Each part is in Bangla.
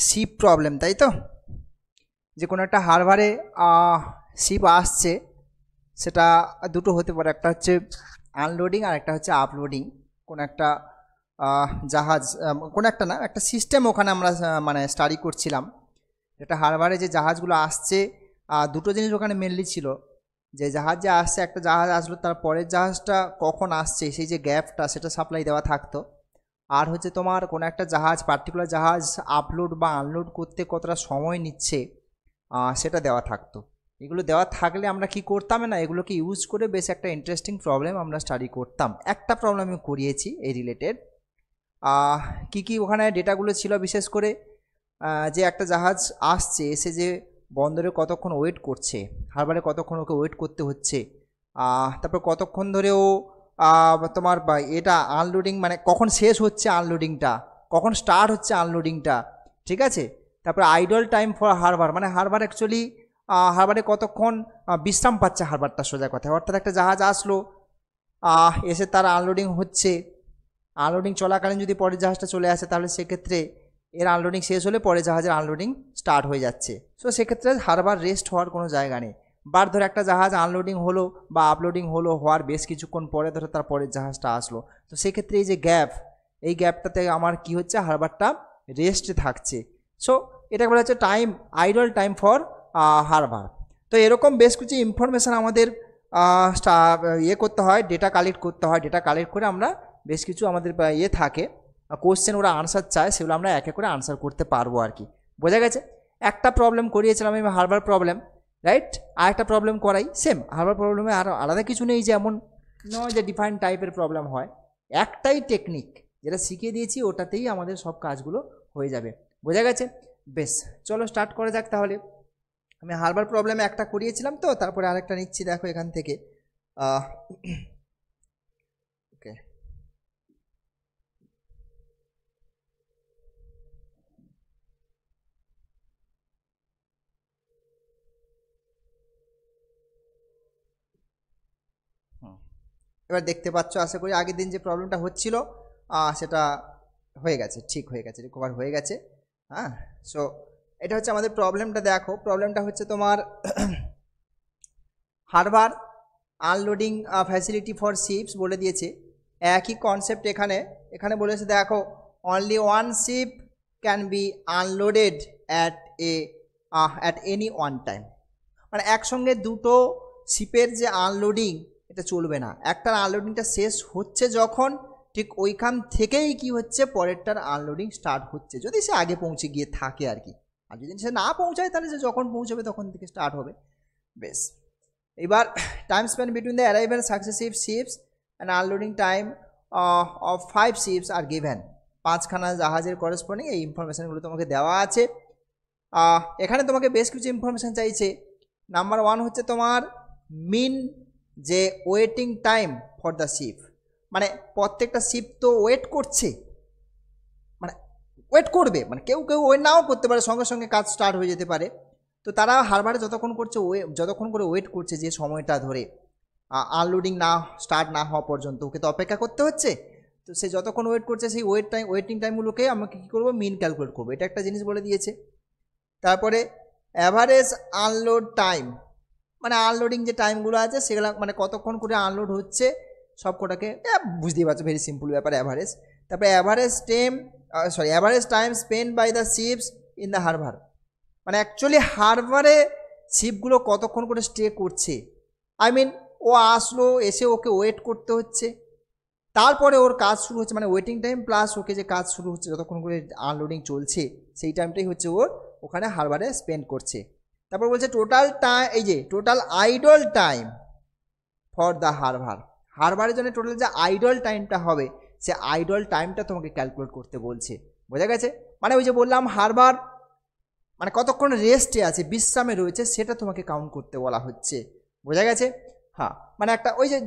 শিপ প্রবলেম, তাই তো? যে কোনো একটা হারবারে শিপ আসছে, সেটা দুটো হতে পারে, একটা হচ্ছে আনলোডিং আর একটা হচ্ছে আপলোডিং। কোনো একটা জাহাজ, কোনো একটা না, একটা সিস্টেম ওখানে আমরা মানে স্টাডি করছিলাম। এটা হারবারে যে জাহাজগুলো আসছে, দুটো জিনিস ওখানে মেনলি ছিল। যে জাহাজ যে আসছে, একটা জাহাজ আসলো, তার পরের জাহাজটা কখন আসছে সেই যে গ্যাপটা, সেটা সাপ্লাই দেওয়া থাকতো। আর হচ্ছে তোমার কোনো একটা জাহাজ, পার্টিকুলার জাহাজ আপলোড বা আনলোড করতে কতটা সময় নিচ্ছে, সেটা দেওয়া থাকতো। এগুলো দেওয়া থাকলে আমরা কি করতাম না, এগুলোকে ইউজ করে বেশ একটা ইন্টারেস্টিং প্রবলেম আমরা স্টাডি করতাম। একটা প্রবলেম আমি করিয়েছি এই রিলেটেড। কি ওখানে ডেটাগুলো ছিল, বিশেষ করে যে একটা জাহাজ আসছে, এসে যে বন্দরে কতক্ষণ ওয়েট করছে, হারবারে কতক্ষণ ওকে ওয়েট করতে হচ্ছে, তারপর কতক্ষণ ধরে ও তোমার এটা আনলোডিং, মানে কখন শেষ হচ্ছে আনলোডিংটা, কখন স্টার্ট হচ্ছে আনলোডিংটা, ঠিক আছে। তারপর আইডল টাইম ফর হারবার, মানে হারবার অ্যাকচুয়ালি হারবারে কতক্ষণ বিশ্রাম পাচ্ছে হারবারটা, সোজা কথা। অর্থাৎ একটা জাহাজ আসলো, এসে তার আনলোডিং হচ্ছে, আনলোডিং চলাকালীন যদি পরের জাহাজটা চলে আসে, তাহলে সেক্ষেত্রে এর আনলোডিং শেষ হলে পরের জাহাজের আনলোডিং স্টার্ট হয়ে যাচ্ছে। সো সেক্ষেত্রে হারবার রেস্ট হওয়ার কোনো জায়গা নেই। বার ধরে একটা জাহাজ আনলোডিং হলো বা আপলোডিং হলো, হওয়ার বেশ কিছুক্ষণ পরে ধরে তার পরের জাহাজটা আসলো, তো সেক্ষেত্রে এই যে গ্যাপ, এই গ্যাপটাতে আমার কি হচ্ছে, হারবারটা রেস্টে থাকছে। সো এটা বলা হচ্ছে time, idol time for Harbour. তো এরকম বেশ কিছু ইনফরমেশান আমাদের ইয়ে করতে হয়, ডেটা কালেক্ট করতে হয়। ডেটা কালেক্ট করে আমরা বেশ কিছু আমাদের ইয়ে থাকে, কোশ্চেন ওরা আনসার চায়, সেগুলো আমরা এক এক করে আনসার করতে পারবো আর কি। বোঝা গেছে? একটা প্রবলেম করিয়েছিলাম আমি হারবার প্রবলেম, রাইট? আর একটা প্রবলেম করাই সেম হারবার প্রবলেমে, আর আলাদা কিছু নেই যে এমন নয় যে ডিফাইন টাইপের প্রবলেম হয়। একটাই টেকনিক যেটা শিখিয়ে দিয়েছি, ওটাতেই আমাদের সব কাজগুলো হয়ে যাবে। বোঝা গেছে? বেশ, চলো স্টার্ট করা যাক তাহলে। আমি হারবার প্রবলেমে একটা করিয়েছিলাম, তো তারপরে আরেকটা নিচ্ছি, দেখো এখান থেকে। ওকে, এবার দেখতে পাচ্ছ আশা করি, আগের দিন যে প্রবলেমটা হচ্ছিল সেটা হয়ে গেছে, ঠিক হয়ে গেছে, রিকভার হয়ে গেছে। হ্যাঁ, সো এটা হচ্ছে আমাদের প্রবলেমটা। দেখো প্রবলেমটা হচ্ছে তোমার harbour unloading facility for ships বলে দিয়েছে। একই কনসেপ্ট এখানে, এখানে বলেছে দেখো, only one ship can be unloaded at at any one time. মানে একসঙ্গে দুটো শিপের যে আনলোডিং, এটা চলবে না। একটার আনলোডিংটা শেষ হচ্ছে যখন, ঠিক ওইখান থেকেই কি হচ্ছে, পরেরটার আনলোডিং স্টার্ট হচ্ছে, যদি সে আগে পৌঁছে গিয়ে থাকে আর কি। আর যদি সে না পৌঁছায়, তাহলে সে যখন পৌঁছবে তখন থেকে স্টার্ট হবে। বেশ, এবার time spend between the arrival successive ships and unloading time of 5 ships are given. পাঁচখানা জাহাজের করেসপন্ডিং এই ইনফরমেশানগুলো তোমাকে দেওয়া আছে। এখানে তোমাকে বেশ কিছু ইনফরমেশান চাইছে। নাম্বার 1 হচ্ছে তোমার মিন যে waiting time for the ship, মানে প্রত্যেকটা শিপ তো ওয়েট করছে, মানে ওয়েট করবে, মানে কেউ কেউ ওয়েট নাও করতে পারে, সঙ্গে সঙ্গে কাজ স্টার্ট হয়ে যেতে পারে। তো তারা হারবারে যতক্ষণ করছে, যতক্ষণ করে ওয়েট করছে, যে সময়টা ধরে আনলোডিং না স্টার্ট না হওয়া পর্যন্ত ওকে তো অপেক্ষা করতে হচ্ছে। তো সে যতক্ষণ ওয়েট করছে, সেই ওয়েটিং টাইমগুলোকে আমাকে কী করবো, মিন ক্যালকুলেট করবো। এটা একটা জিনিস বলে দিয়েছে। তারপরে অ্যাভারেজ আনলোড টাইম, মানে আনলোডিং যে টাইমগুলো আছে সেগুলো, মানে কতক্ষণ করে আনলোড হচ্ছে সব কটাকে, বুঝতেই পারছো, ভেরি সিম্পল ব্যাপার, অ্যাভারেজ। তারপরে average time spend by the ships in the harbour, মানে অ্যাকচুয়ালি হারবারে শিপগুলো কতক্ষণ করে স্টে করছে। আই মিন ও আসলো, এসে ওকে ওয়েট করতে হচ্ছে, তারপরে ওর কাজ শুরু হচ্ছে, মানে ওয়েটিং টাইম প্লাস ওকে যে কাজ শুরু হচ্ছে, যতক্ষণ করে আনলোডিং চলছে, সেই টাইমটাই হচ্ছে ওর ওখানে হারবারে স্পেন্ড করছে। তারপর বলছে টোটাল টাইম, এই যে total idle time for the harbour, হারবারের জন্য টোটাল যে আইডল টাইমটা হবে, সে আইডল টাইমটা তোমাকে ক্যালকুলেট করতে বলছে। বোঝা গেছে? মানে ওই যে বললাম হারবার মানে কতক্ষণ রেস্টে আছে, বিশ্রামে রয়েছে, সেটা তোমাকে কাউন্ট করতে বলা হচ্ছে। বোঝা গেছে? হ্যাঁ, মানে একটা ওই যে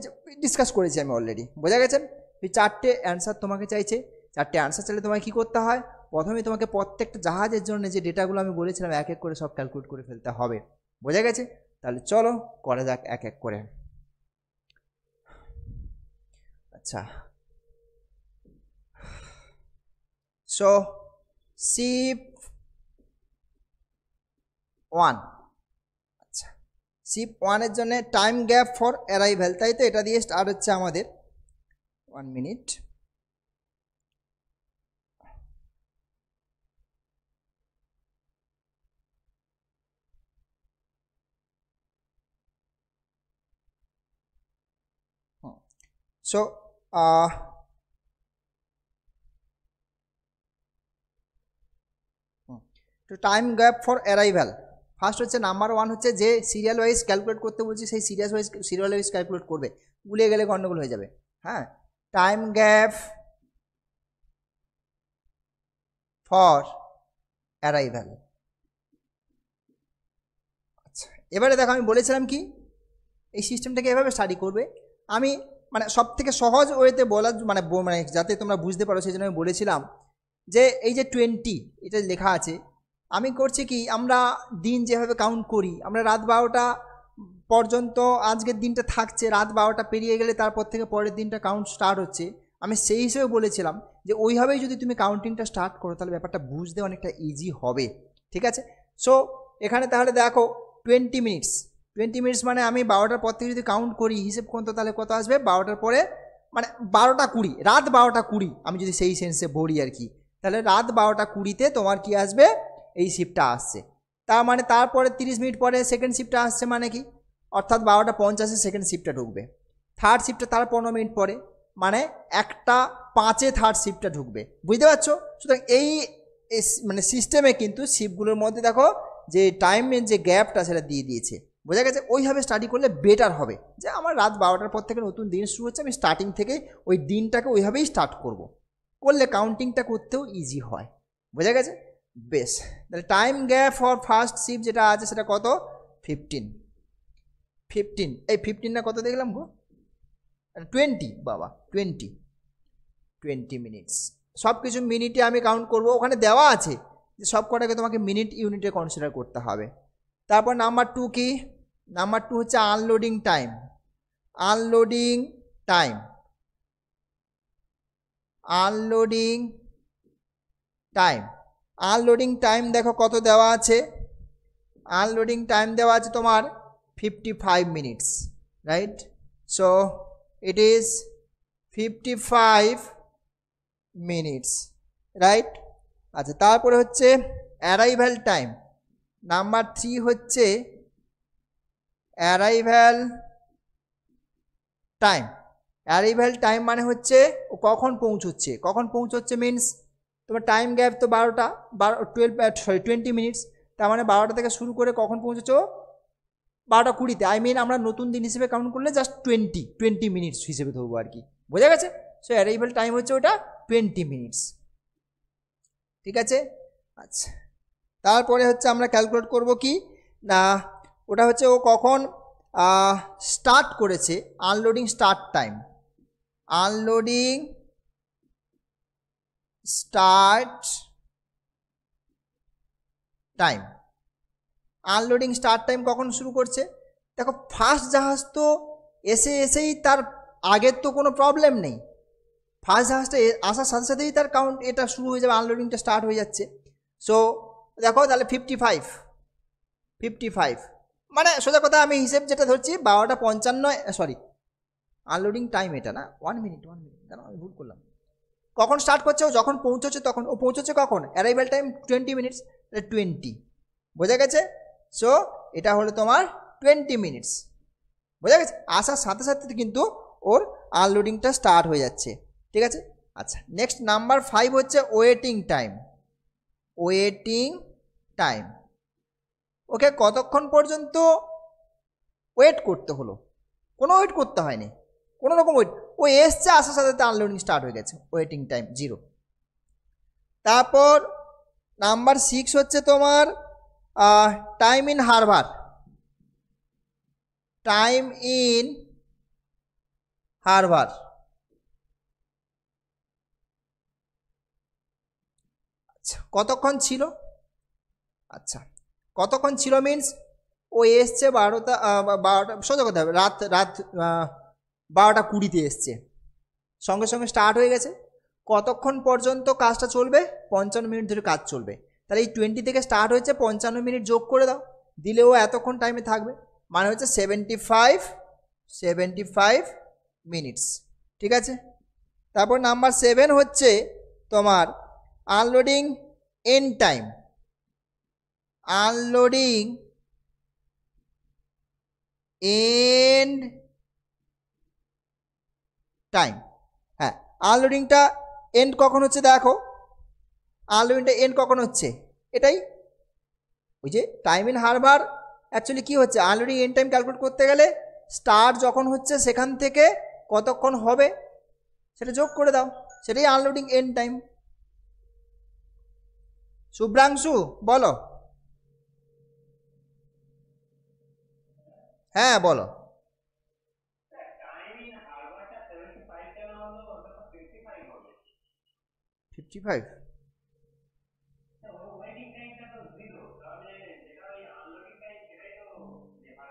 ডিসকাস করেছি আমি অলরেডি। বোঝা গেছে? এই চারটে অ্যান্সার তোমাকে চাইছে। চারটে অ্যান্সার চাইলে তোমাকে কী করতে হয়, প্রথমে তোমাকে প্রত্যেকটা জাহাজের জন্য যে ডেটাগুলো আমি বলেছিলাম এক এক করে সব ক্যালকুলেট করে ফেলতে হবে। বোঝা গেছে? তাহলে চলো করা যাক এক এক করে। আচ্ছা, সো শিপ ওয়ান। আচ্ছা, শিপ ওয়ানের জন্য টাইম গ্যাপ ফর অ্যারাইভেল, তাই তো এটা দিয়ে স্টার্ট হচ্ছে আমাদের 1 মিনিট। সো তো time gap for arrival first হচ্ছে নাম্বার ওয়ান হচ্ছে যে সিরিয়াল ওয়াইজ ক্যালকুলেট করতে বলছি সেই সিরিয়াল ওয়াইজ ক্যালকুলেট করবে, গুলিয়ে গেলে গন্ডগোল হয়ে যাবে। হ্যাঁ, টাইম গ্যাপ ফর অ্যারাইভেল। আচ্ছা, এবারে দেখো আমি বলেছিলাম কি এই সিস্টেমটাকে এভাবে স্টাডি করবে। আমি মানে সব থেকে সহজ ওয়েতে বলার মানে যাতে তোমরা বুঝতে পারো সেই জন্য আমি বলেছিলাম যে এই যে 20 এটা লেখা আছে, আমি করছি কি আমরা দিন যেভাবে কাউন্ট করি, আমরা রাত 12টা পর্যন্ত আজকের দিনটা থাকছে, রাত 12টা পেরিয়ে গেলে তারপর থেকে পরের দিনটা কাউন্ট স্টার্ট হচ্ছে, আমি সেই হিসেবে বলেছিলাম যে ওইভাবেই যদি তুমি কাউন্টিংটা স্টার্ট করো তাহলে ব্যাপারটা বুঝতে অনেকটা ইজি হবে। ঠিক আছে, সো এখানে তাহলে দেখো 20 মিনিটস, 20 মিনিটস মানে আমি 12টার পর থেকে যদি কাউন্ট করি হিসেব করতে তাহলে কত আসবে, 12টার পরে মানে 12টা 20, রাত 12টা 20 আমি যদি সেই সেন্সে বলি আর কি, তাহলে রাত 12টা 20-তে তোমার কি আসবে, এই শিফটটা আসছে। তার মানে তারপরে 30 মিনিট পরে সেকেন্ড শিফটটা আসছে, মানে কি অর্থাৎ 12টা 50-এ সেকেন্ড শিফটটা ঢুকবে। থার্ড শিফটটা তার 15 মিনিট পরে, মানে 1টা 5-এ থার্ড শিফটটা ঢুকবে। বুঝতে পারছো? সুতরাং এই মানে সিস্টেমে কিন্তু শিফটগুলোর মধ্যে দেখো যে টাইমের যে গ্যাপটা সেটা দিয়ে দিয়েছে। বোঝা গেছে? ওইভাবে স্টাডি করলে বেটার হবে, যে আমার রাত 12টার পর থেকে নতুন দিন শুরু হচ্ছে, আমি স্টার্টিং থেকে ওই দিনটাকে ওইভাবেই স্টার্ট করলে কাউন্টিংটা করতেও ইজি হয়। বোঝা গেছে? বেশ, তাহলে time gap for first shift যেটা আছে সেটা কত, 15। এই 15 না কত দেখলাম গো, 20 বাবা, 20 মিনিটস। সব কিছু মিনিটে আমি কাউন্ট করব, ওখানে দেওয়া আছে যে সব কটাকে তোমাকে মিনিট ইউনিটে কনসিডার করতে হবে। তারপর নাম্বার 2 কি, নাম্বার 2 হচ্ছে unloading time. Unloading time unloading time দেখো কত দেওয়া আছে, আনলোডিং টাইম দেওয়া আছে তোমার 55 minutes, right? So it is 55 minutes, right? আচ্ছা, তারপরে হচ্ছে অ্যারাইভাল টাইম। নাম্বার 3 হচ্ছে অ্যারাইভাল টাইম মানে হচ্ছে ও কখন পৌঁছচ্ছে মিনস তোমার টাইম গ্যাপ তো 20 মিনিটস, তার মানে 12টা থেকে শুরু করে কখন পৌঁছেছো, 12টা 20-তে। আই মিন আমরা নতুন দিন হিসেবে কাউন্ট করলে জাস্ট 20 মিনিটস হিসেবে ধরবো আর কি। বোঝা গেছে? সো অ্যারাইভাল টাইম হচ্ছে ওটা 20 মিনিটস। ঠিক আছে, আচ্ছা, তারপরে হচ্ছে আমরা ক্যালকুলেট করব কি না, ওটা হচ্ছে ও কখন স্টার্ট করেছে, unloading start time. Unloading start time কখন শুরু করছে, দেখো ফার্স্ট জাহাজ তো এসেই তার আগের তো কোনো প্রবলেম নেই, ফার্স্ট জাহাজটা আসার সাথে সাথেই তার কাউন্ট এটা শুরু হয়ে যাবে, আনলোডিংটা স্টার্ট হয়ে যাচ্ছে। সো দেখো তাহলে 55 মানে সোজা কথা আমি হিসেব যেটা ধরছি 12টা 55, সরি আনলোডিং টাইম এটা না, 1 মিনিট কেন আমি ভুল করলাম। কখন স্টার্ট করছে, ও যখন পৌঁছচ্ছে তখন, ও পৌঁছচ্ছে কখন, অ্যারাইভাল টাইম 20 মিনিটস, 20। বোঝা গেছে? সো এটা হলো তোমার 20 মিনিটস। বোঝা গেছে? আসার সাথে সাথে কিন্তু ওর আনলোডিংটা স্টার্ট হয়ে যাচ্ছে। ঠিক আছে, আচ্ছা, নেক্সট নাম্বার 5 হচ্ছে ওয়েটিং টাইম। ওকে কতক্ষণ পর্যন্ত ওয়েট করতে হলো, কোনো ওয়েট করতে হয়নি, কোনো রকম ওয়েট, ও এসছে আসার সাথে সাথে আনলোডিং স্টার্ট হয়ে গেছে, ওয়েটিং টাইম 0। তারপর নাম্বার 6 হচ্ছে তোমার টাইম ইন হারবার। আচ্ছা, কতক্ষণ ছিল, আচ্ছা কতক্ষণ ছিল মিনস ও এসছে 12টা সোজা কথা হবে রাত 12টা 20-তে এসছে, সঙ্গে সঙ্গে স্টার্ট হয়ে গেছে। কতক্ষণ পর্যন্ত কাজটা চলবে, 55 মিনিট ধরে কাজ চলবে। তাহলে এই 20 থেকে স্টার্ট হয়েছে, 55 মিনিট যোগ করে দাও, দিলেও এতক্ষণ টাইমে থাকবে, মানে হচ্ছে 75 মিনিটস। ঠিক আছে, তারপর নাম্বার 7 হচ্ছে তোমার unloading end time. Unloading end time, হ্যাঁ আনলোডিংটা এন্ড কখন হচ্ছে দেখো, আনলোডিংটা এন্ড কখন হচ্ছে, এটাই ওই যে টাইম ইন হারবার অ্যাকচুয়ালি কী হচ্ছে, আনলোডিং এন্ড টাইম ক্যালকুলেট করতে গেলে স্টার্ট যখন হচ্ছে সেখান থেকে কতক্ষণ হবে সেটা যোগ করে দাও, সেটাই আনলোডিং এন্ড টাইম। শুভ্রাংশু বলো, হ্যাঁ বলো। 55,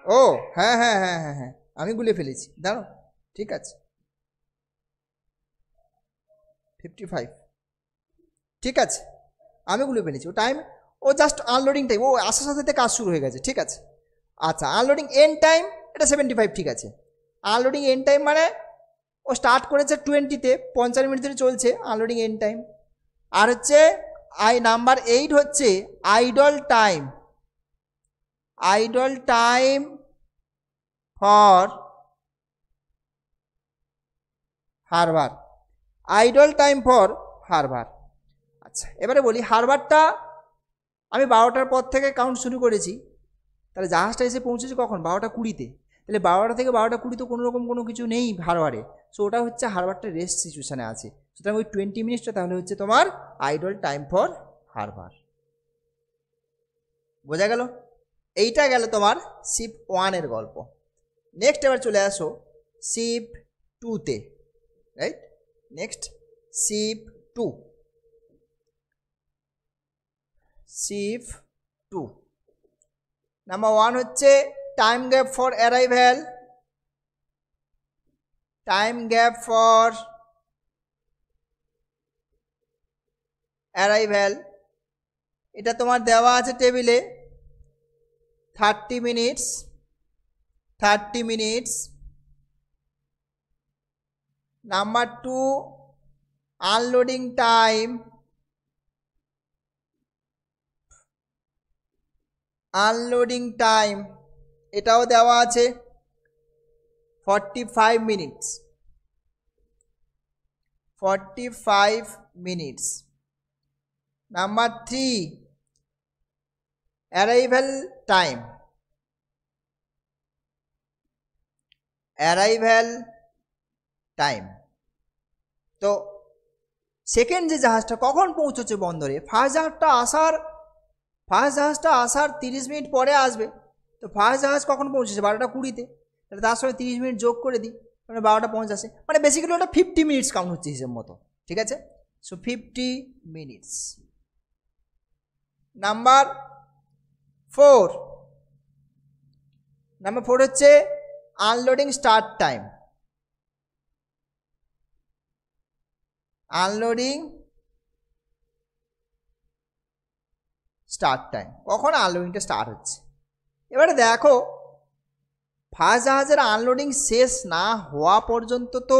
ও হ্যাঁ হ্যাঁ হ্যাঁ হ্যাঁ হ্যাঁ আমি গুলিয়ে ফেলেছি, দাঁড়ো ঠিক আছে 55, ঠিক আছে আমি গুলিয়ে ফেলেছি, ও টাইম ও জাস্ট আনলোডিং টাইম, ও আসার সাথে কাজ শুরু হয়ে গেছে, ঠিক আছে। আচ্ছা আনলোডিং এন্ড টাইম এটা 75, ঠিক আছে। আনলোডিং এন্ড টাইম মানে ও স্টার্ট করেছে 20-তে, 55 মিনিট ধরে চলছে আনলোডিং এন্ড টাইম। আর হচ্ছে নাম্বার 8 হচ্ছে idle time. Idol time for harbour. Idle time for Harbour. আচ্ছা এবারে বলি হারবারটা আমি 12টার পর থেকে কাউন্ট শুরু করেছি, তাহলে জাহাজটা এসে পৌঁছেছে কখন 12টা 20-তে, তাহলে 12টা থেকে 12টা 20 তো কোনো রকম কোনো কিছু নেই হারবারে, সো ওটা হচ্ছে হারবারটা রেস্ট সিচুয়েশানে আছে, সুতরাং ওই 20 মিনিটসটা তাহলে হচ্ছে তোমার আইডল টাইম ফর হারবার। বোঝা গেল? এইটা গেল তোমার শিপ 1-এর গল্প। নেক্সট এবার চলে আসো শিপ 2-তে, right? Next ship 2। Ship 2 number 1 হচ্ছে time gap for arrival. Time gap for arrival এটা তোমার দেওয়া আছে টেবিলে 30 minutes. 30 minutes. Number 2 unloading time. Unloading time এটাও দেওয়া আছে 45 minutes. 45 minutes. Number 3 arrival time. Arrival time তো সেকেন্ড যে জাহাজটা কখন পৌঁছচ্ছে বন্দরে, ফার্স্ট জাহাজটা আসার 30 মিনিট পরে আসবে, তো ফার্স্ট জাহাজ কখন পৌঁছেছে 12টা 20-তে, তাহলে তার সঙ্গে 30 মিনিট যোগ করে দিই, মানে 12টা 50, মানে বেসিক্যালি ওটা 50 মিনিটস কাউন্ট হচ্ছে হিসেব মতো, ঠিক আছে। So 50 minutes. নাম্বার 4 হচ্ছে unloading start time. Unloading start time, কখন আনলোডিংটা স্টার্ট হচ্ছে। এবারে দেখো ফার্স্ট জাহাজের আনলোডিং শেষ না হওয়া পর্যন্ত তো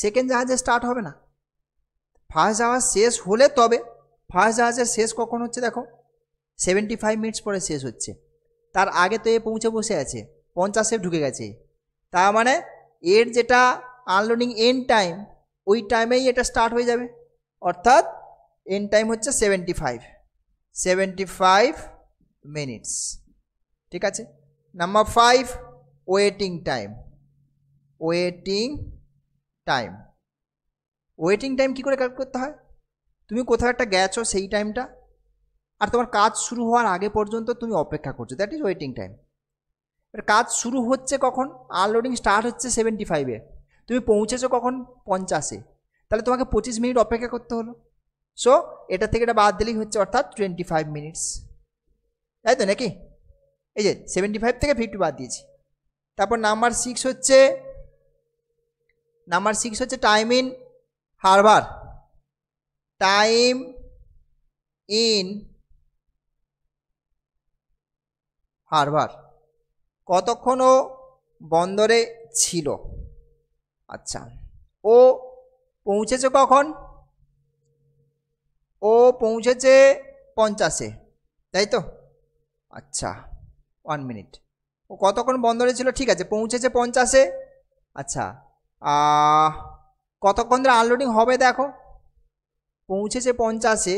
সেকেন্ড জাহাজে স্টার্ট হবে না, ফার্স্ট জাহাজ শেষ হলে তবে। ফার্স্ট জাহাজের শেষ কখন হচ্ছে দেখো 75 মিনিটস পরে শেষ হচ্ছে, তার আগে তো এ পৌঁছে বসে আছে 50-এ ঢুকে গেছে, তার মানে এর যেটা আনলোডিং এন্ড টাইম ওই টাইমেই এটা স্টার্ট হয়ে যাবে, অর্থাৎ এন্ড টাইম হচ্ছে 75 মিনিটস, ঠিক আছে। Number 5 waiting time. Waiting time. Waiting time কী করে ক্যালকুলেট করতে হয়, তুমি কোথাও একটা গেছো সেই টাইমটা আর তোমার কাজ শুরু হওয়ার আগে পর্যন্ত তুমি অপেক্ষা করছো, দ্যাট ইজ ওয়েটিং টাইম। এবার কাজ শুরু হচ্ছে কখন, আনলোডিং স্টার্ট হচ্ছে 75-এ, তুমি পৌঁছেছো কখন 50-এ, তাহলে তোমাকে 25 মিনিট অপেক্ষা করতে হলো, সো এটা থেকে এটা বাদ দিলেই হচ্ছে অর্থাৎ 25 মিনিটস, তাই তো নাকি? এই যে 75 থেকে 50 বাদ দিয়েছি। তারপর নাম্বার 6 হচ্ছে time in harbour. Time in Harbour, কতক্ষণ ও বন্দরে ছিল। আচ্ছা, ও পৌঁছেছে কখন? ও পৌঁছেছে 50-এ, তাই তো? আচ্ছা 1 মিনিট, ও কতক্ষণ বন্দরে ছিল? ঠিক আছে, পৌঁছেছে 50-এ। আচ্ছা কতক্ষণ ধরে আনলোডিং হবে দেখো, পৌঁছেছে 50-এ।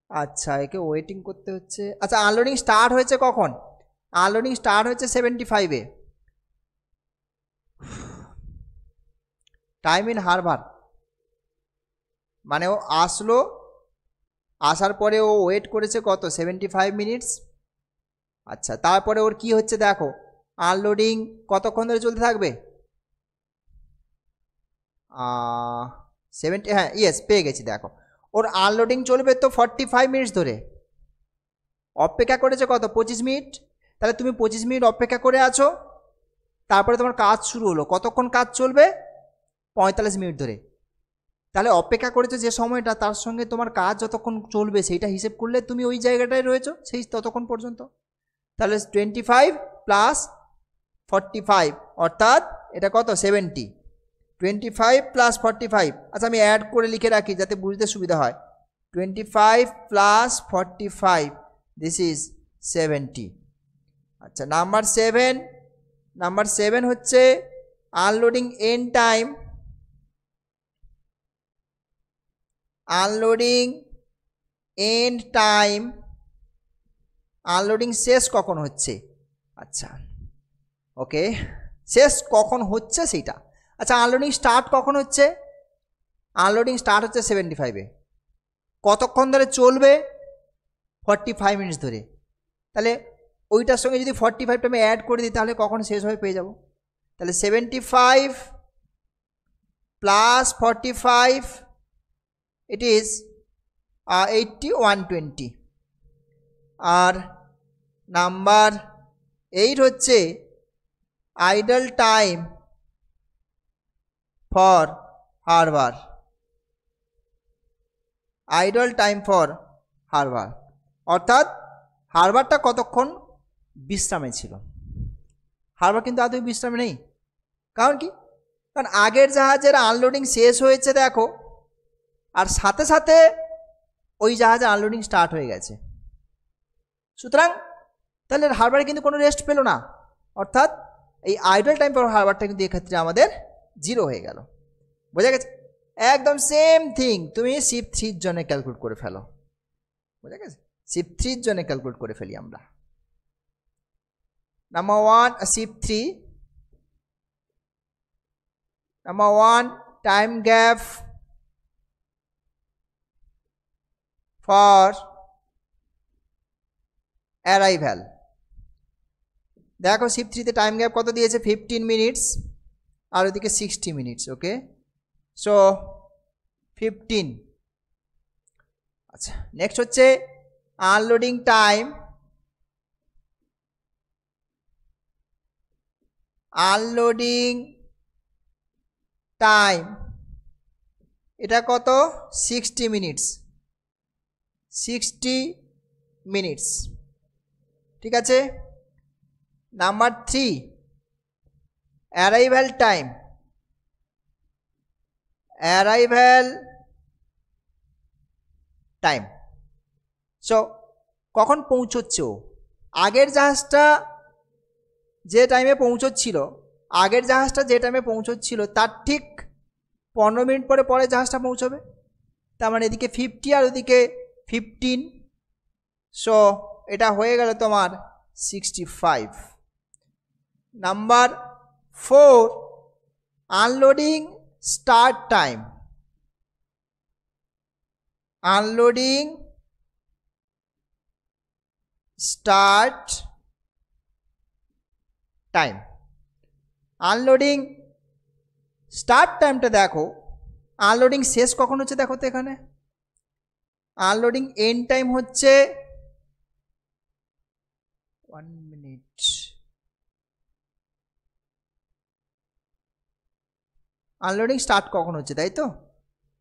আচ্ছা, একে ওয়েটিং করতে হচ্ছে। আচ্ছা, আনলোডিং স্টার্ট হয়েছে কখন? আনলোডিং স্টার্ট হয়েছে 75-এ। টাইম ইন হারবার মানে ও আসলো, আসার পরে ও ওয়েট করেছে কত? 75 মিনিটস। আচ্ছা, তারপরে ওর কি হচ্ছে দেখো, আনলোডিং কতক্ষণ ধরে চলতে থাকবে? 70, হ্যাঁ ইয়েস পেয়ে গেছি। দেখো ওর আনলোডিং চলবে তো 45 মিনিটস ধরে। অপেক্ষা করেছে কত? 25 মিনিট। তাহলে তুমি 25 মিনিট অপেক্ষা করে আছো, তারপরে তোমার কাজ শুরু হলো। কতক্ষণ কাজ চলবে? 45 মিনিট ধরে। তাহলে অপেক্ষা করেছো যে সময়টা, তার সঙ্গে তোমার কাজ যতক্ষণ চলবে সেইটা হিসেব করলে তুমি ওই জায়গাটায় রয়েছো সেই ততক্ষণ পর্যন্ত। তাহলে 25 প্লাস 45 অর্থাৎ এটা কত? 70। 25 প্লাস 45। আচ্ছা, আমি অ্যাড করে লিখে রাখি যাতে বুঝতে সুবিধা হয়। 25 প্লাস 45, দিস ইজ 70। আচ্ছা, নাম্বার 7 হচ্ছে unloading end time. Unloading end time, unloading শেষ কখন হচ্ছে? আচ্ছা ওকে, শেষ কখন হচ্ছে সেইটা। আচ্ছা, আনলোডিং স্টার্ট কখন হচ্ছে? আনলোডিং স্টার্ট হচ্ছে 75-এ। কতক্ষণ ধরে চলবে? 45 মিনিটস ধরে। তাহলে ওইটার সঙ্গে যদি 45টা আমি অ্যাড করে দিই তাহলে কখন শেষ হয়ে পেয়ে যাব। তাহলে 75 প্লাস 45, ইট ইজ 80, 120। আর নাম্বার 8 হচ্ছে idle time for harbour. Idle time for harbour অর্থাৎ হারবারটা কতক্ষণ বিশ্রামে ছিল। হারবার কিন্তু আদৌ বিশ্রামে নেই। কারণ কি? কারণ আগের জাহাজের আনলোডিং শেষ হয়েছে দেখো, আর সাথে সাথে ওই জাহাজের আনলোডিং স্টার্ট হয়ে গেছে। সুতরাং তাহলে হারবারে কিন্তু কোনো রেস্ট পেল না, অর্থাৎ এই আইডল টাইম ফর হারবারটা কিন্তু এক্ষেত্রে আমাদের 0 হয়ে গেল। বোঝা গেছে? একদম সেম থিং তুমি শিপ 3 জন্য ক্যালকুলেট করে ফেলো। বোঝা গেছে? শিপ 3 জন্য ক্যালকুলেট করে ফেলি আমরা। Number 1 ship 3, number 1 time gap for arrival. দেখো শিপ 3-তে টাইম গ্যাপ কত দিয়েছে? 15 মিনিটস, আর ওদিকে 60 মিনিটস। ওকে, সো 15। আচ্ছা, নেক্সট হচ্ছে আনলোডিং টাইম। আনলোডিং টাইম এটা কত? 60 মিনিটস। 60 মিনিটস, ঠিক আছে। Number 3 arrival time. Arrival time, so কখন পৌঁছচ্ছে ও? আগের জাহাজটা যে টাইমে পৌঁছচ্ছিল, তার ঠিক 15 মিনিট পরে পরের জাহাজটা পৌঁছবে। তার মানে এদিকে 50 আর ওদিকে 15, সো এটা হয়ে গেল তোমার 65। Number 4 unloading start time. Unloading start time. Unloading start টাইমটা দেখো, আনলোডিং শেষ কখন হচ্ছে দেখো তো এখানে। আনলোডিং এন্ড টাইম হচ্ছে 1 মিনিট। আনলোডিং স্টার্ট কখন হচ্ছে, তাই তো?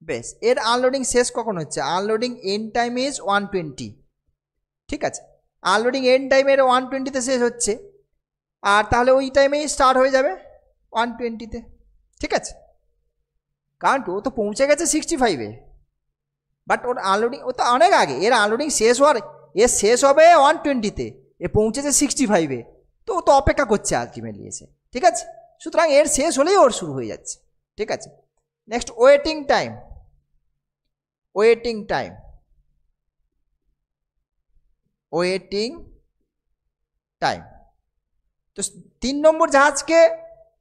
বেশ, এর আনলোডিং শেষ কখন হচ্ছে? আনলোডিং এন্ড টাইম ইজ 120, ঠিক আছে। আনলোডিং এন্ড টাইমের 120-তে শেষ হচ্ছে, আর তাহলে ওই টাইমেই স্টার্ট হয়ে যাবে 120-তে, ঠিক আছে। কারণ ও তো পৌঁছে গেছে 65-এ, বাট ওর আনলোডিং ও তো অনেক আগে, এর আনলোডিং শেষ হওয়ার, এর শেষ হবে 120-তে, এ পৌঁছেছে 65-এ, তো ও তো অপেক্ষা করছে আলটিমেটলি এসে, ঠিক আছে। সুতরাং এর শেষ হলেই ওর শুরু হয়ে যাচ্ছে, ঠিক আছে। Next waiting time, waiting time, waiting time. তো 3 নম্বর জাহাজকে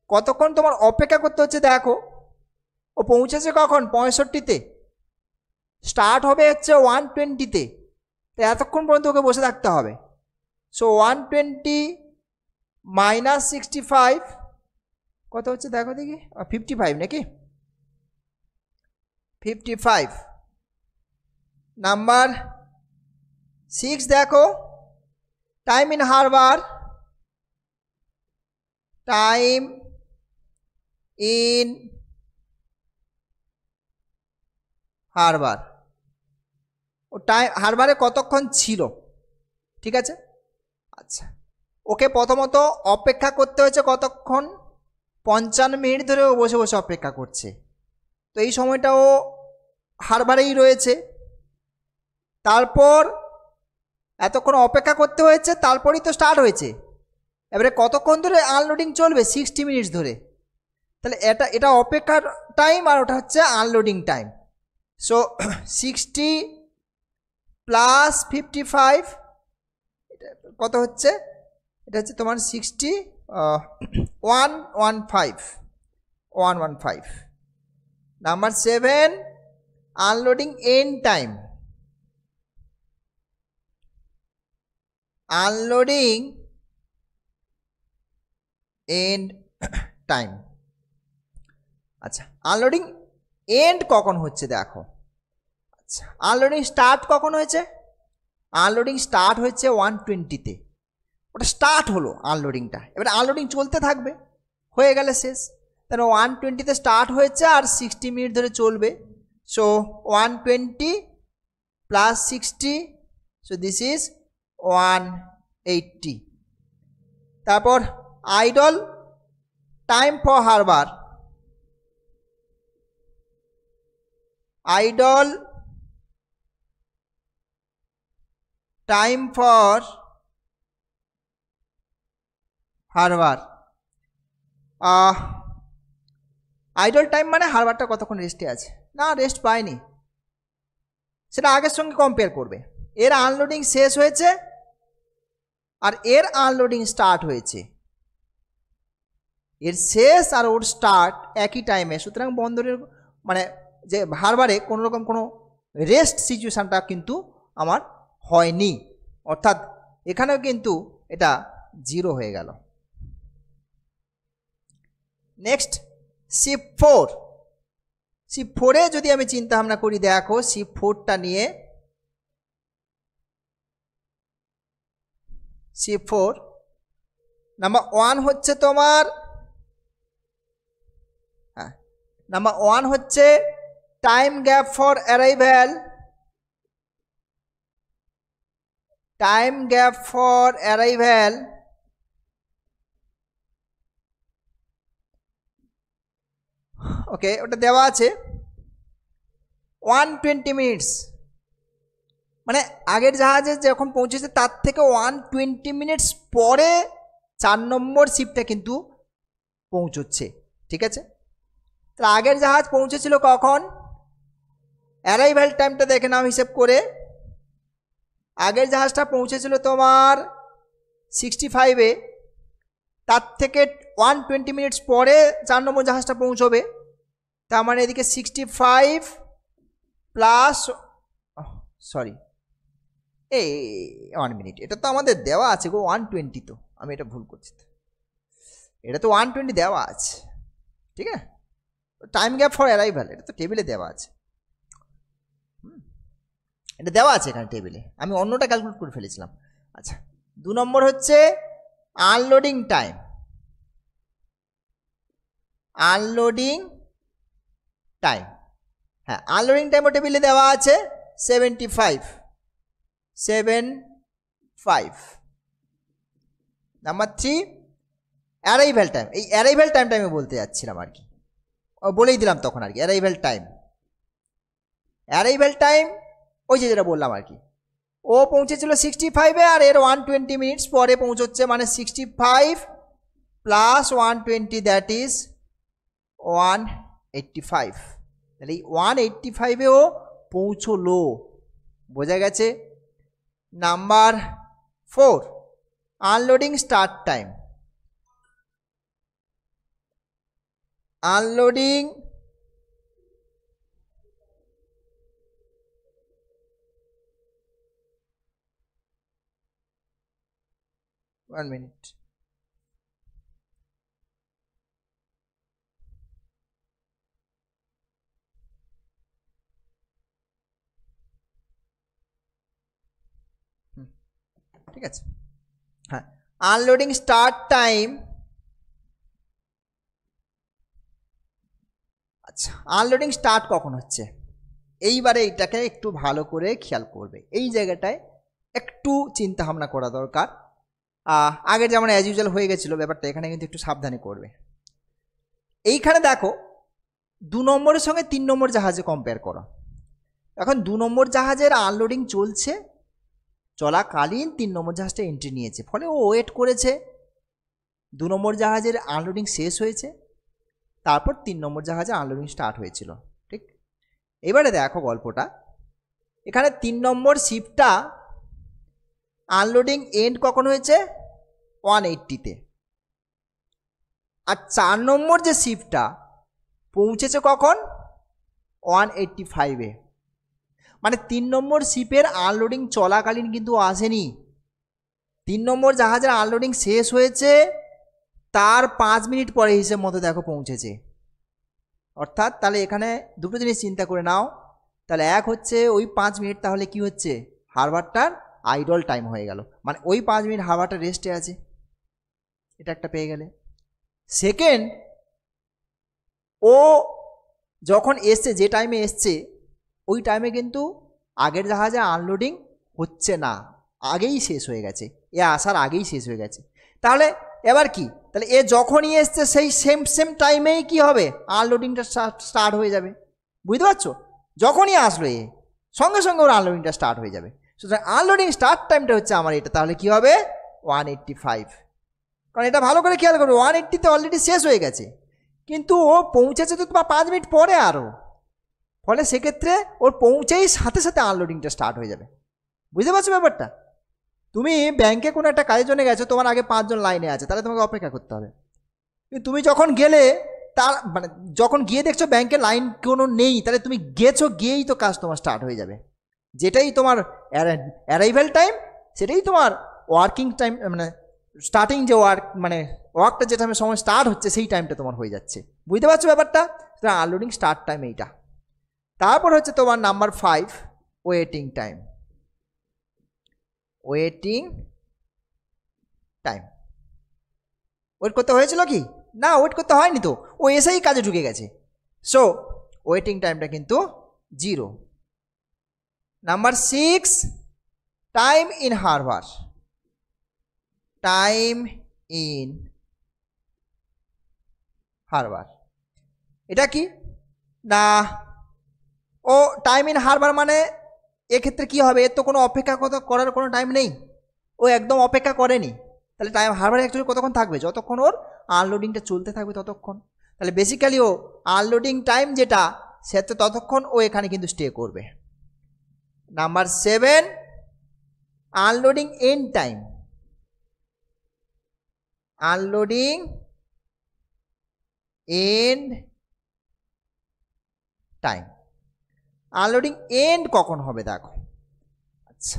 কতক্ষণ তোমার অপেক্ষা করতে হচ্ছে দেখো, ও পৌঁছেছে কখন 65-তে, স্টার্ট হবে হচ্ছে 120-তে, তো এতক্ষণ পর্যন্ত ওকে বসে থাকতে হবে। সো 120 মাইনাস 65 কত হচ্ছে দেখো দেখি, 55 নাকি, 55। নাম্বার 6 দেখো, time in harbour, time in harbour, ও টাইম হারবারে কতক্ষণ ছিল, ঠিক আছে। আচ্ছা, ওকে প্রথমত অপেক্ষা করতে হয়েছে কতক্ষণ, 55 মিনিট ধরে ও বসে বসে অপেক্ষা করছে, তো এই সময়টা ও হারবারেই রয়েছে। তারপর এতক্ষণ অপেক্ষা করতে হয়েছে, তারপরেই তো স্টার্ট হয়েছে। এবারে কতক্ষণ ধরে আনলোডিং চলবে, 60 মিনিটস ধরে, তাহলে এটা অপেক্ষার টাইম আর ওটা হচ্ছে আনলোডিং টাইম। সো 60 প্লাস 55 কত হচ্ছে, এটা হচ্ছে তোমার 60 115। Number 7 unloading end time, unloading end time. আচ্ছা, আনলোডিং এন্ড কখন হচ্ছে দেখো, আচ্ছা আনলোডিং স্টার্ট কখন হয়েছে, আনলোডিং স্টার্ট হয়েছে 120-তে, ওটা স্টার্ট হলো আনলোডিংটা, এবার আনলোডিং চলতে থাকবে, হয়ে গেলে শেষ। তাহলে 120-তে স্টার্ট হয়েছে আর 60 মিনিট ধরে চলবে। So 120 plus 60, so this is 180। তারপর idol time for harbour, idle time for harbour, idle time মানে হারবারটা কতক্ষণ রেস্টে আছে, না রেস্ট পায়নি, সেটা আগের সঙ্গে কম্পেয়ার করবে। এর আনলোডিং শেষ হয়েছে আর এর আনলোডিং স্টার্ট হয়েছে, এর শেষ আর ওর স্টার্ট একই টাইমে, সুতরাং বন্দরের মানে যে হারবারে কোনো রকম কোনো রেস্ট সিচুয়েশানটা কিন্তু আমার হয়নি, অর্থাৎ এখানেও কিন্তু এটা 0 হয়ে গেল। নেক্সট শিপ 4, শিপ 4-এ যদি আমি চিন্তা ভাবনা করি, দেখো শিপ 4টা নিয়ে, শিপ 4 নাম্বার 1 হচ্ছে তোমার, হ্যাঁ নাম্বার 1 হচ্ছে time gap for arrival, time gap for arrival, okay ওটা দেওয়া আছে 120 মিনিটস, মানে আগের জাহাজে যখন পৌঁছেছে তার থেকে 120 মিনিটস পরে 4 নম্বর শিপটা কিন্তু পৌঁছচ্ছে, ঠিক আছে। তাহলে আগের জাহাজ পৌঁছেছিল কখন, অ্যারাইভ্যাল টাইমটা দেখে নাও হিসেব করে, আগের জাহাজটা পৌঁছেছিল তোমার 65-এ, তার থেকে 120 মিনিটস পরে 4 নম্বর জাহাজটা পৌঁছবে, তার মানে এদিকে 65 প্লাস, সরি এই 1 মিনিট, এটা তো আমাদের দেওয়া আছে গো 120, তো আমি এটা ভুল করছি, এটা তো 120 দেওয়া আছে, ঠিক আছে। টাইম গ্যাপ ফর অ্যারাইভাল এটা তো টেবিলে দেওয়া আছে, এটা দেওয়া আছে এখানে টেবিলে, আমি অন্যটা ক্যালকুলেট করে ফেলেছিলাম। আচ্ছা 2 নম্বর হচ্ছে আনলোডিং টাইম, আনলোডিং টাইম, হ্যাঁ আনলোডিং টাইমও টেবিলে দেওয়া আছে 75, 5। Number 3 arrival time. এই অ্যারাইভেল টাইমটা আমি বলতে যাচ্ছিলাম আর কি, বলেই দিলাম তখন আর কি। অ্যারাইভেল টাইম, অ্যারাইভেল টাইম ওই যে যেটা বললাম আর কি, ও পৌঁছেছিল 65-এ আর এর 120 মিনিটস পরে পৌঁছচ্ছে, মানে 65 প্লাস 120 দ্যাট ইজ 185। তাহলে এই 185-এ ও পৌঁছলো, বোঝা গেছে। Number 4 unloading start time. Unloading one minute, ঠিক আছে। হ্যাঁ, আনলোডিং স্টার্ট টাইম। আচ্ছা, আনলোডিং স্টার্ট কখন হচ্ছে, এইবারে এটাকে একটু ভালো করে খেয়াল করবে, এই জায়গাটায় একটু চিন্তা ভাবনা করা দরকার। আগের যেমন অ্যাজ ইউজুয়াল হয়ে গেছিলো ব্যাপারটা, এখানে কিন্তু একটু সাবধানে করবে। এইখানে দেখো 2 নম্বরের সঙ্গে 3 নম্বর জাহাজে কম্পেয়ার করো। এখন 2 নম্বর জাহাজের আনলোডিং চলছে, চলাকালীন 3 নম্বর জাহাজটা এন্ট্রি নিয়েছে, ফলে ও ওয়েট করেছে। 2 নম্বর জাহাজের আনলোডিং শেষ হয়েছে, তারপর 3 নম্বর জাহাজে আনলোডিং স্টার্ট হয়েছিল, ঠিক। এবারে দেখো গল্পটা, এখানে 3 নম্বর শিপটা আনলোডিং এন্ড কখন হয়েছে, 180-তে। আর 4 নম্বর যে শিপটা পৌঁছেছে কখন, 185-এ। মানে 3 নম্বর শিপের আনলোডিং চলাকালীন কিন্তু আসেনি, 3 নম্বর জাহাজের আনলোডিং শেষ হয়েছে তার 5 মিনিট পরে হিসেব মতো দেখো পৌঁছেছে। অর্থাৎ তাহলে এখানে দুটো জিনিস চিন্তা করে নাও, তাহলে এক হচ্ছে ওই 5 মিনিট তাহলে কি হচ্ছে, হারবারটার আইডল টাইম হয়ে গেল, মানে ওই 5 মিনিট হারবারটা রেস্টে আছে, এটা একটা পেয়ে গেলে। সেকেন্ড, ও যখন এসছে, যে টাইমে এসছে ওই টাইমে কিন্তু আগের জাহাজে আনলোডিং হচ্ছে না, আগেই শেষ হয়ে গেছে, এ আসার আগেই শেষ হয়ে গেছে। তাহলে এবার কি, তাহলে এ যখনই এসছে সেই সেম টাইমেই কি হবে, আনলোডিংটা স্টার্ট হয়ে যাবে, বুঝতে পারছো। যখনই আসলো এ সঙ্গে সঙ্গে ওর আনলোডিংটা স্টার্ট হয়ে যাবে। সুতরাং আনলোডিং স্টার্ট টাইমটা হচ্ছে আমার এটা, তাহলে কি হবে 185। কারণ এটা ভালো করে খেয়াল করবে, 180-তে অলরেডি শেষ হয়ে গেছে, কিন্তু ও পৌঁছেছে তো তোমার 5 মিনিট পরে আরও, ফলে সেক্ষেত্রে ওর পৌঁছেই সাথে সাথে আনলোডিংটা স্টার্ট হয়ে যাবে, বুঝতে পারছো ব্যাপারটা। তুমি ব্যাংকে কোনো একটা কাজের জন্য গেছো, তোমার আগে 5 জন লাইনে আছে, তাহলে তোমাকে অপেক্ষা করতে হবে। কিন্তু তুমি যখন গেলে, তার মানে যখন গিয়ে দেখছো ব্যাংকে লাইন কোনো নেই, তাহলে তুমি গেছো, গিয়েই তো কাজ তোমার স্টার্ট হয়ে যাবে। যেটাই তোমার অ্যারাইভেল টাইম, সেটাই তোমার ওয়ার্কিং টাইম, মানে স্টার্টিং যে ওয়ার্কটা যে টাইমে সময় স্টার্ট হচ্ছে সেই টাইমটা তোমার হয়ে যাচ্ছে, বুঝতে পারছো ব্যাপারটা। সুতরাং আনলোডিং স্টার্ট টাইম এইটা। তারপর হচ্ছে তোমার number 5 waiting time. Waiting time, wait করতে হয়েছিল কি না, ওয়েট করতে হয়নি তো, ও এসেই কাজে ঢুকে গেছে। সো ওয়েটিং টাইমটা কিন্তু 0। Number 6 time in harbour. Time in Harbour এটা কি না, ও টাইম ইন হারবার মানে এক্ষেত্রে কি হবে, এর তো কোনো অপেক্ষা করার কোনো টাইম নেই, ও একদম অপেক্ষা করেনি। তাহলে টাইম হারবারে অ্যাকচুয়ালি কতক্ষণ থাকবে, যতক্ষণ ওর আনলোডিংটা চলতে থাকবে ততক্ষণ। তাহলে বেসিক্যালি ও আনলোডিং টাইম যেটা, সে তো ততক্ষণ ও এখানে কিন্তু স্টে করবে। Number 7 unloading end time. Unloading end time, unloading end কখন হবে দেখো। আচ্ছা,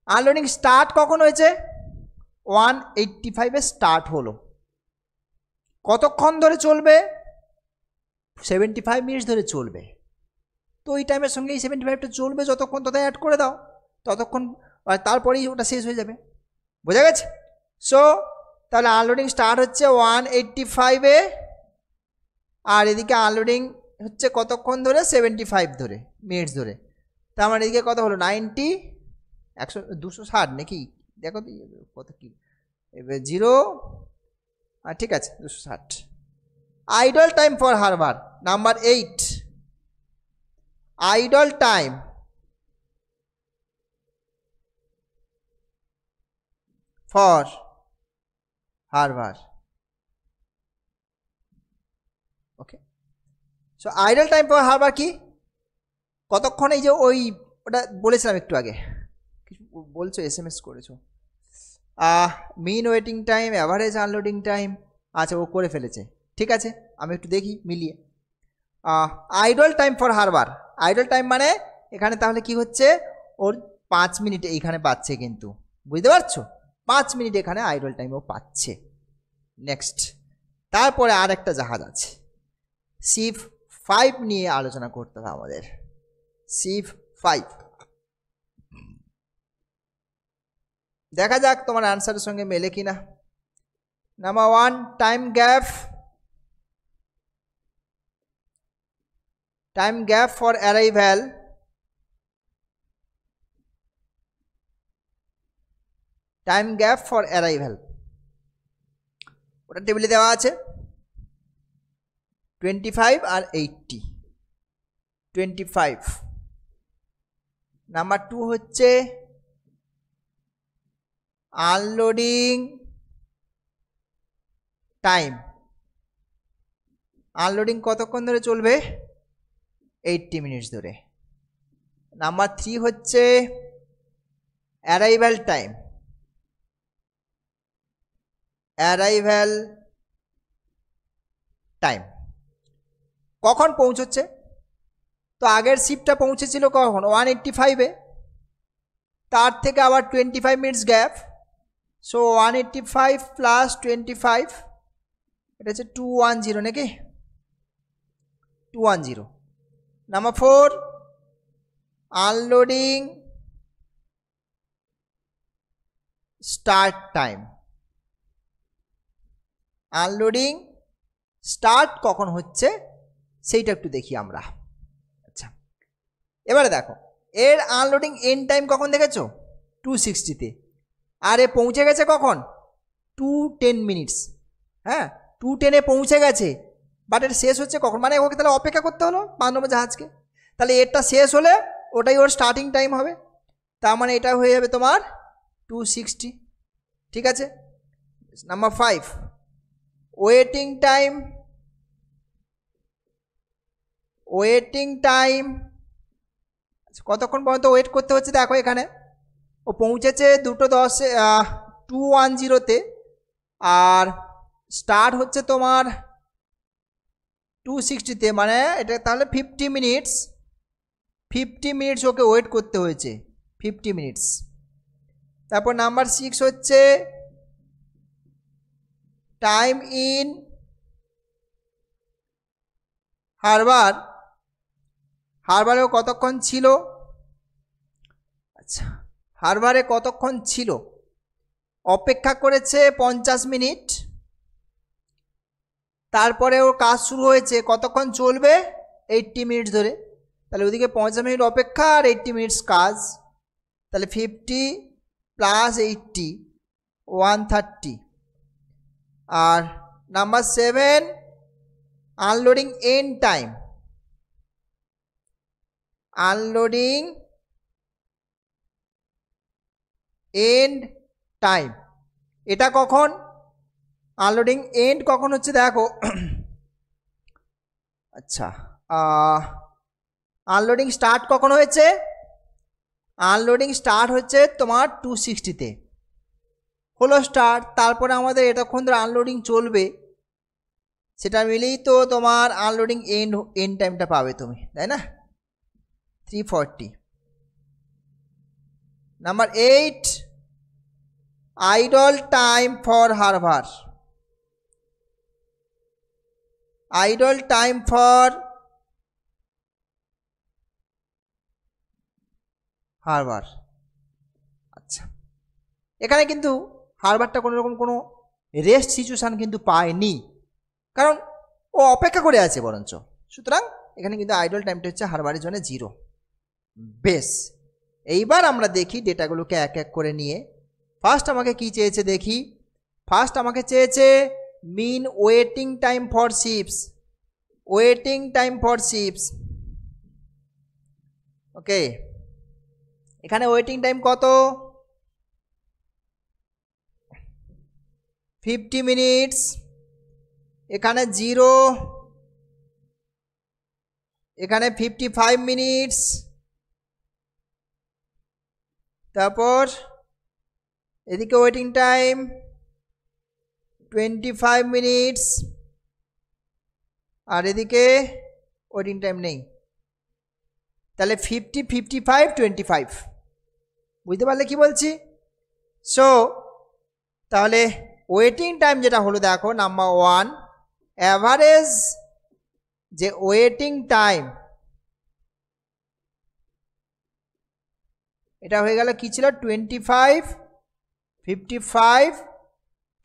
আনলোডিং স্টার্ট কখন হয়েছে, 185-এ স্টার্ট হলো, কতক্ষণ ধরে চলবে, 75 মিনিটস ধরে চলবে। তো ওই টাইমের সঙ্গে এই 75টা চলবে যতক্ষণ, তত অ্যাড করে দাও ততক্ষণ, তারপরেই ওটা শেষ হয়ে যাবে, বোঝা গেছে। সো তাহলে আনলোডিং স্টার্ট হচ্ছে 185-এ, আর এদিকে আনলোডিং হচ্ছে কতক্ষণ ধরে, 75 ধরে মিনিটস ধরে। তার মানে এদিকে কত হলো 90, 100, 260 নাকি দেখো কত কি, এবার 0, ঠিক আছে 260। Idol time for Harbour number 8, idol time for Harbour. Okay, so idol time for Harbour কি, কতক্ষণ, এই যে ওই ওটা বলেছিলাম একটু আগে, কিছু বলছো SMS করেছো, mean waiting time, average unloading time, আচ্ছা ও করে ফেলেছে, ঠিক আছে আমি একটু দেখি মিলিয়ে। Idol time for harbour, idle time মানে এখানে তাহলে কি হচ্ছে, ওর 5 মিনিট এইখানে পাচ্ছে, কিন্তু বুঝতে পারছো 5 মিনিট এখানে আইডল টাইম ও পাচ্ছে। নেক্সট, তারপরে আর একটা জাহাজ আছে, শিপ 5 নিয়ে আলোচনা করতে হবে আমাদের। শিপ 5, দেখা যাক তোমার অ্যান্সারের সঙ্গে মেলে কিনা। Number 1, time gap, time gap for arrival, time gap for অ্যারাইভ্যাল, ওটা টেবিলে দেওয়া আছে 25 আর 80, 25। নাম্বার 2 হচ্ছে আনলোডিং টাইম, আনলোডিং কতক্ষণ ধরে চলবে, 80 মিনিটস ধরে। নাম্বার 3 হচ্ছে অ্যারাইভ্যাল টাইম, অ্যারাইভ্যাল টাইম কখন পৌঁছচ্ছে, তো আগের শিপটা পৌঁছেছিল কখন 185-এ, তার থেকে আবার 25 মিনিটস গ্যাপ, সো 185 প্লাস 25, এটা হচ্ছে 210 নাকি, 210। Number 4, unloading start time, unloading start কখন হচ্ছে সেইটা একটু দেখি আমরা। আচ্ছা এবারে দেখো, এর আনলোডিং এন্ড টাইম কখন দেখেছো 260-তে, আর এ পৌঁছে গেছে কখন 210 মিনিটস, হ্যাঁ 210-এ পৌঁছে গেছে, বাট এর শেষ হচ্ছে কখন, মানে ওকে তাহলে অপেক্ষা করতে হলো 5 নম্বর জাহাজকে, তাহলে এরটা শেষ হলে ওটাই ওর স্টার্টিং টাইম হবে, তার মানে এটা হয়ে যাবে তোমার 260, ঠিক আছে। Number 5, waiting time, waiting time কতক্ষণ পর্যন্ত ওয়েট করতে হচ্ছে, দেখো এখানে ও পৌঁছেছে 210-তে, আর স্টার্ট হচ্ছে তোমার 260-তে, মানে এটা তাহলে 50 মিনিটস, 50 মিনিটস ওকে ওয়েট করতে হয়েছে, 50 মিনিটস। তারপর নাম্বার 6 হচ্ছে টাইম ইন হারবার, হারবারেও কতক্ষণ ছিল, আচ্ছা হারবারে কতক্ষণ ছিল, অপেক্ষা করেছে 50 মিনিট, তারপরে ওর কাজ শুরু হয়েছে, কতক্ষণ চলবে 80 মিনিটস ধরে, তাহলে ওদিকে 50 মিনিট অপেক্ষা আর 80 মিনিটস কাজ, তাহলে 50 প্লাস 80 130। আর number 7, unloading end time, unloading end time, এটা কখন, আনলোডিং এন্ড কখন হচ্ছে দেখো, আচ্ছা আনলোডিং স্টার্ট কখন হয়েছে, আনলোডিং স্টার্ট হচ্ছে তোমার 260-তে হলো স্টার্ট, তারপরে আমাদের এতক্ষণ ধরে আনলোডিং চলবে, সেটা মিলেই তো তোমার আনলোডিং এন্ড টাইমটা পাবে তুমি, তাই না 340। Number 8, idol time for harbour, idle time for Harbour. আচ্ছা এখানে কিন্তু হারবারটা কোনো রকম কোনো রেস্ট সিচুয়েশান কিন্তু পায়নি, কারণ ও অপেক্ষা করে আছে বরঞ্চ, সুতরাং এখানে কিন্তু আইডল টাইমটা হচ্ছে হারবারের জন্য 0। বেশ, এইবার আমরা দেখি ডেটাগুলোকে এক এক করে নিয়ে ফার্স্ট আমাকে কি চেয়েছে দেখি। ফার্স্ট আমাকে চেয়েছে mean waiting time for ships, waiting time for ships. Okay, এখানে ওয়েটিং টাইম কত? 50 মিনিটস। এখানে 0, এখানে 55 মিনিটস, তারপর এদিকে ওয়েটিং টাইম 25 মিনিটস, আর এদিকে ওয়েটিং টাইম নেই। তাহলে 50, 55, 25, বুঝতে পারলে কি বলছি? সো তাহলে ওয়েটিং টাইম যেটা হলো দেখো নাম্বার 1, অ্যাভারেজ যে ওয়েটিং টাইম, এটা হয়ে গেল কি ছিল 25, 55,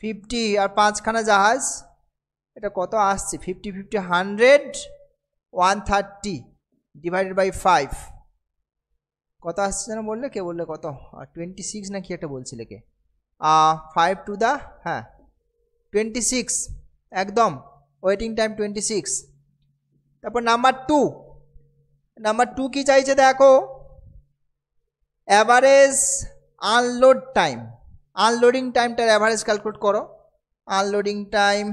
50 আর 5খানা জাহাজ, এটা কত আসছে 50, 50, 100, 130 ডিভাইডেড বাই 5 কত আসছে যেন বললে, কে বললে কত? 26 না কি একটা বলছিলে কে? 5 টু দা 26, একদম ওয়েটিং টাইম 26। তারপর নাম্বার 2, নাম্বার 2 কি চাইছে দেখো, অ্যাভারেজ আনলোড টাইম, আনলোডিং টাইমটার অ্যাভারেজ ক্যালকুলেট করো। আনলোডিং টাইম,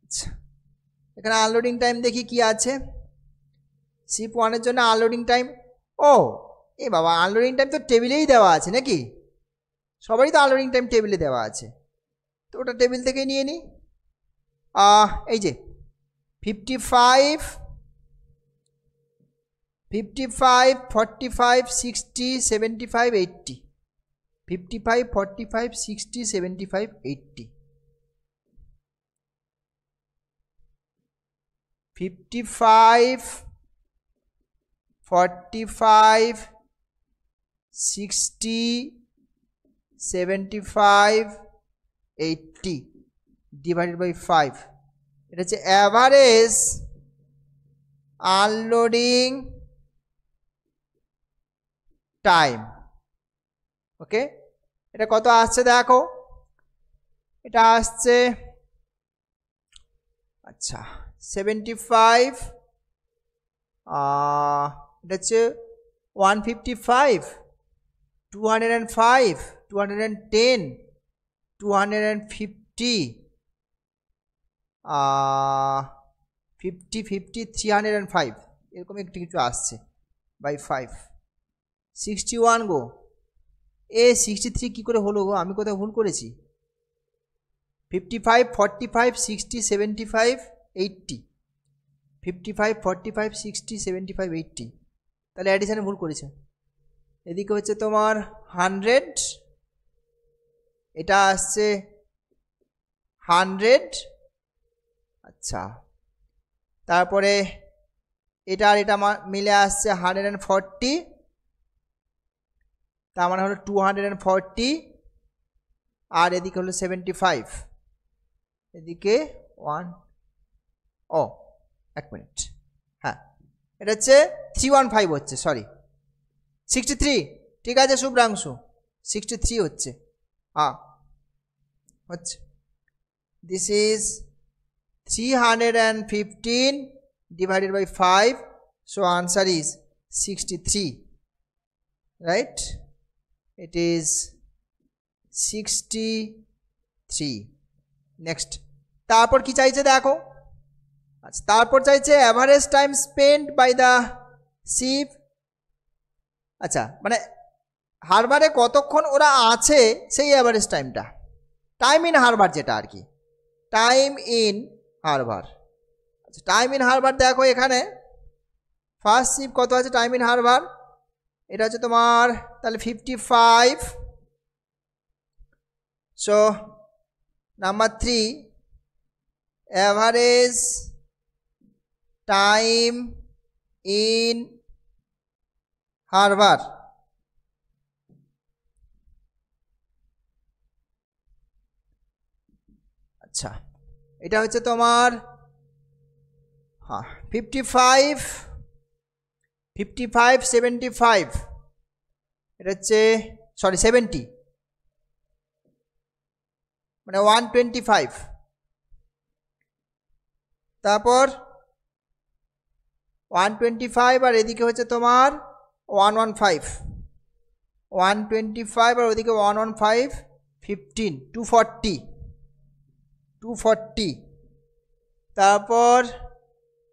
আচ্ছা এখানে আনলোডিং টাইম দেখি কি আছে। শিপ 1-এর জন্য আনলোডিং টাইম, ও এ বাবা আনলোডিং টাইম তো টেবিলেই দেওয়া আছে নাকি? সবারই তো আনলোডিং টাইম টেবিলে দেওয়া আছে, তো ওটা টেবিল থেকে নিয়ে নিই। এই যে 55, 45, 60, 75, 80, 55, 45, 60, 75, 80, 55, 45, 60, 75, 80 ডিভাইডেড বাই 5, এটা হচ্ছে অ্যাভারেজ আনলোডিং টাইম। ওকে, এটা কত আসছে দেখো, এটা আসছে আচ্ছা 75, এটা হচ্ছে 155, 205, 210, 250, 50, 50, 305 এরকম একটু কিছু আসছে বাই 5, 61 গো। 63 কি করে হলো গো? আমি কোথাও ভুল করেছি? 55, 45, 60, 75, 80, 55, 45, 60, 75, 80, তাহলে অ্যাডিশানে ভুল করেছে। এদিকে হচ্ছে তোমার 100, এটা আসছে 100, আচ্ছা তারপরে এটা আর এটা মিলে আসছে 140, তার মানে হলো 240, আর এদিকে হলো 75, এদিকে 1, এক মিনিট, হ্যাঁ এটা হচ্ছে 315 হচ্ছে, সরি 63, ঠিক আছে শুভ্রাংশু 63 হচ্ছে, হচ্ছে this is 315 divided by 5, so answer is 63, right? It is 63. next তারপর কি চাইছে দেখো, আচ্ছা তারপর চাইছে average time spent by the ship. আচ্ছা মানে হারবারে কতক্ষণ ওরা আছে সেই অ্যাভারেজ টাইমটা, টাইম ইন হারবার যেটা আর কি, টাইম ইন হারবার। আচ্ছা টাইম ইন হারবার দেখো এখানে ফার্স্ট শিপ কত আছে টাইম ইন হারবার, এটা হচ্ছে তোমার তাহলে 55, so number 3 average time in Harbour, আচ্ছা এটা হচ্ছে তোমার 55, 55, 75, এটা হচ্ছে সরি 70 মানে 125, তারপর 125 আর এদিকে হচ্ছে তোমার 115, 125 আর ওদিকে 115, 15, 240, তারপর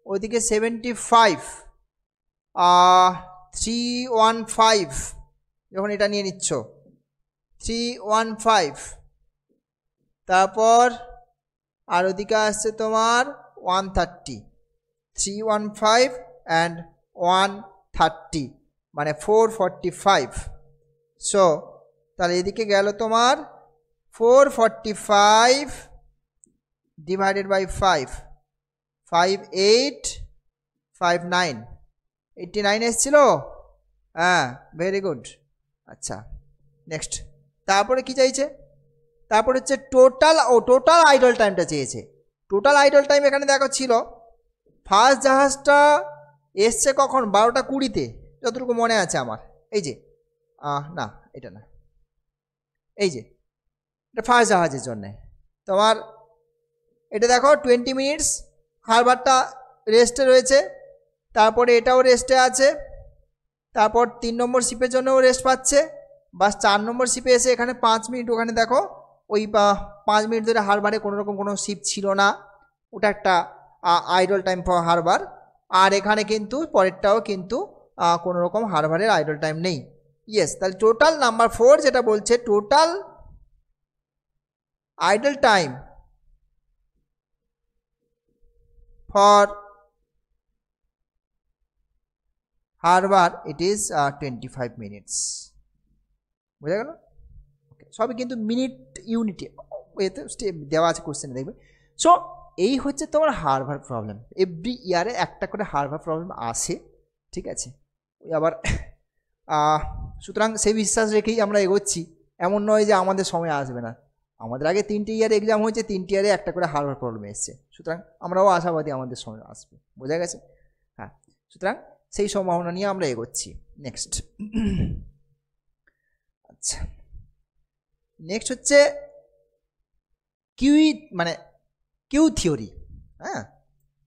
ওদিকে 75, 315, যখন এটা নিয়ে নিচ্ছ 315, তারপর আর ওদিকে আসছে তোমার 130, 315 অ্যান্ড 130 মানে 445। সো তাহলে এদিকে গেল তোমার 445 ডিভাইডেড বাই 5, 5859, 89 এসেছিল। হ্যাঁ, ভেরি গুড। আচ্ছা, নেক্সট তারপরে কি চাইছে? তারপর হচ্ছে টোটাল আইডল টাইমটা চেয়েছে। টোটাল আইডল টাইম এখানে দেখো ছিল, ফার্স্ট জাহাজটা এসছে কখন 12টা 20-তে, যতটুকু মনে আছে আমার। এই যে না এটা না, এই যে এটা ফার্স্ট জাহাজের জন্যে তোমার, এটা দেখো 20 মিনিটস হারবারটা রেস্টে রয়েছে, তারপরে এটাও রেস্টে আছে, তারপর 3 নম্বর শিপের জন্যও রেস্ট পাচ্ছে, বাস 4 নম্বর শিপে এসে এখানে 5 মিনিট, ওখানে দেখো ওই 5 মিনিট ধরে হারবারে কোনো রকম কোনো শিপ ছিল না, ওটা একটা আইডল টাইম ফর হারবার। আর এখানে কিন্তু পরেরটাও কিন্তু কোনো রকম হারবারের আইডল টাইম নেই। ইয়েস, তাহলে টোটাল নাম্বার 4 যেটা বলছে total idle time for Harbour it is 25 minutes. বোঝা গেল? ওকে, সবই কিন্তু মিনিট ইউনিটে এতে স্টেপ দেওয়া আছে কোশ্চেনে, দেখবে। সো এই হচ্ছে তোমার হারবার প্রবলেম। এভরি ইয়ারে একটা করে হারবার প্রবলেম আসে, ঠিক আছে? ওই আবার সুতরাং সেই বিশ্বাস রেখেই আমরা এগোচ্ছি, এমন নয় যে আমাদের সময় আসবে না। আমাদের আগে 3টে ইয়ার এক্সাম হয়েছে, 3টে ইয়ারে একটা করে হারবার প্রবলেম এসছে, সুতরাং আমরাও আশাবাদী আমাদের সময় আসবে। বোঝা গেছে? হ্যাঁ, সুতরাং সেই সম্ভাবনা নিয়ে আমরা এগোচ্ছি। নেক্সট, আচ্ছা, নেক্সট হচ্ছে কিউ থিওরি। হ্যাঁ,